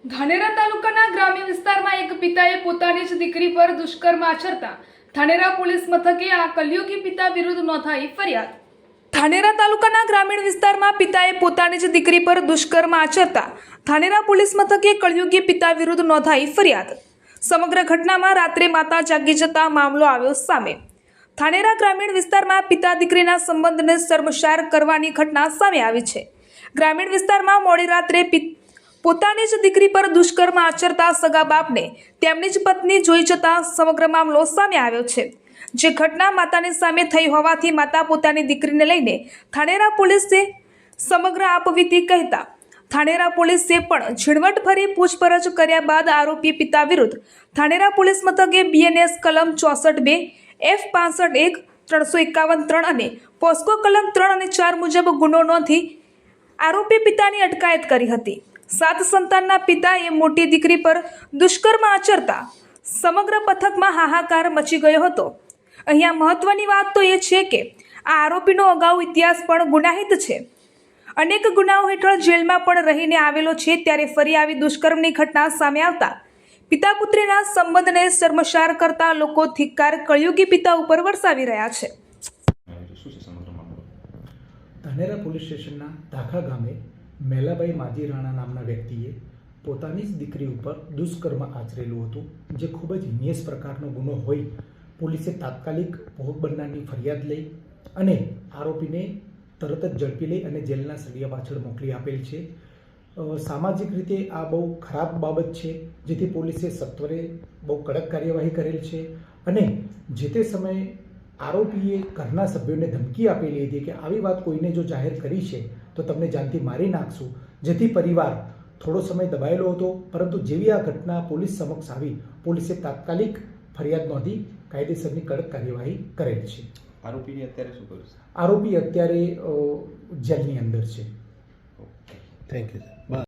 ધાનેરા તાલુકાના ગ્રામ્ય વિસ્તારમાં એક પિતાએ પોતાની જ દીકરી પર દુષ્કર્મ આચરતા ધાનેરા પોલીસ મથકે આ કલયુગી પિતા વિરુદ્ધ નોંધાઈ ફરિયાદ। ધાનેરા તાલુકાના ગ્રામીણ વિસ્તારમાં પિતાએ પોતાની જ દીકરી પર દુષ્કર્મ આચરતા ધાનેરા પોલીસ મથકે કલયુગી પિતા વિરુદ્ધ નોંધાઈ ફરિયાદ। સમગ્ર ઘટનામાં રાત્રે માતા જાગી જતા મામલો આવ્યો સામે। ધાનેરા ગ્રામીણ વિસ્તારમાં પિતા દીકરીના સંબંધને શર્મસાર કરવાની ઘટના સામે આવી છે। ગ્રામીણ વિસ્તારમાં મોડી રાત્રે પોતાની જ દીકરી પર દુષ્કર્મ આચરતા સગા બાપને તેમની જ પત્ની જોઈ જતા સમગ્ર મામલો સામે આવ્યો છે। જે ઘટના માતાની સામે થઈ હોવાથી માતા પોતાની દીકરીને લઈને ધાનેરા પોલીસે સમગ્ર આપવીતી કહેતા ધાનેરા પોલીસે પણ ઝીણવટભરી પૂછપરછ કર્યા બાદ આરોપી પિતા વિરુદ્ધ ધાનેરા પોલીસ મથકે BNS કલમ 64(2) F65(1) 351(3) અને પોસ્કો કલમ 3 અને 4 મુજબ ગુનો નોંધી આરોપી પિતાની અટકાયત કરી હતી। 7 સંતાનના પિતાએ મોટી દીકરી પર દુષ્કર્મ આચરતા સમગ્ર પથકમાં હાહાકાર મચી ગયો હતો। અહીંયા મહત્વની વાત તો એ છે કે આ આરોપીનો અગાઉ ઇતિહાસ પણ ગુનાહિત છે। અનેક ગુનાઓ હેઠળ જેલમાં પણ રહીને આવેલો છે। ત્યારે ફરી આવી દુષ્કર્મની ઘટના સામે આવતા પિતા પુત્રીના સંબંધને શર્મસાર કરતા લોકો ધિક્કાર કળયુગી પિતા ઉપર વરસાવી રહ્યા છે। ધાનેરા પોલીસ સ્ટેશનના ધાખા ગામે મેલાભાઈ માજી રાણા નામના વ્યક્તિએ પોતાની જ દીકરી ઉપર દુષ્કર્મ આચરેલું હતું, જે ખૂબ જ હિંસક પ્રકારનો ગુનો હોય પોલીસે તાત્કાલિક ભોગ બનનારની ફરિયાદ લઈ અને આરોપીને તરત જ ઝડપી લઈ અને જેલના સળિયા પાછળ મોકલી આપેલ છે। સામાજિક રીતે આ બહુ ખરાબ બાબત છે, જેથી પોલીસે સત્વરે બહુ કડક કાર્યવાહી કરેલ છે અને જે તે સમયે આરોપીએ ઘરના સભ્યોને ધમકી આપેલી હતી કે આવી વાત કોઈને જો જાહેર કરી છે તો તમને જાનથી મારી નાખશું, જેથી પરિવાર થોડો સમય દબાયેલો હતો। પરંતુ જેવી આ ઘટના પોલીસ સમક્ષ આવી, પોલીસે તાત્કાલિક ફરિયાદ નોંધી કાયદેસરની કડક કાર્યવાહી કરેલ છે। આરોપીની અત્યારે શું કર્યું છે? આરોપી અત્યારે જેલની અંદર છે। Thank you sir.